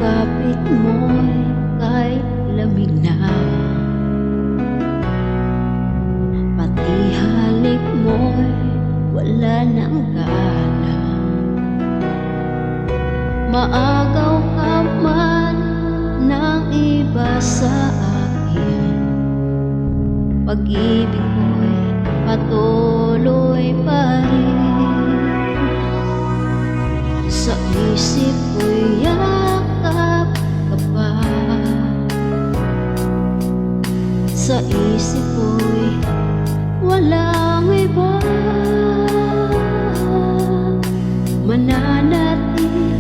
kapit mo'y kay lamig na, pati halik mo'y wala nang gana. Maagaw ka man ng iba sa akin, pag-ibig ko'y patuloy pa rin. Sa isip ko'y yakap ka pa, sa isip ko'y walang iba. Mananatili,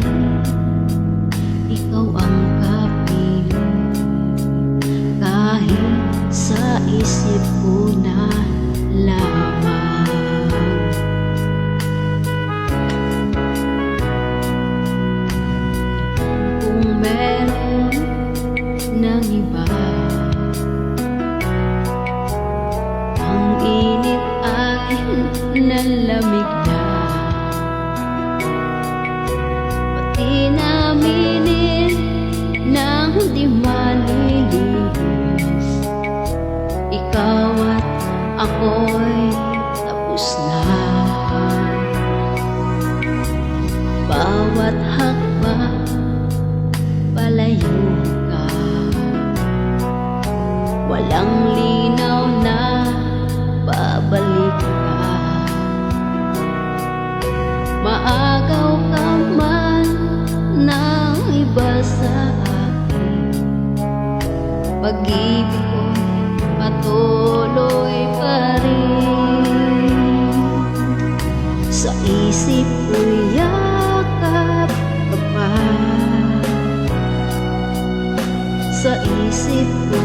ikaw ang kapiling, kahit sa isip ko na lamang. Kung meron ng iba, ang init ay lalamig na, pati naminin nang di malilis. Ikaw at ako'y tapos na. Bawat hakbang palayo ka, walang linaw na babalik ka. Maagaw ka man ng iba sa akin, pag-ibig ko patuloy pa rin. Sa isip ko'y yakap ka pa, sa isip ko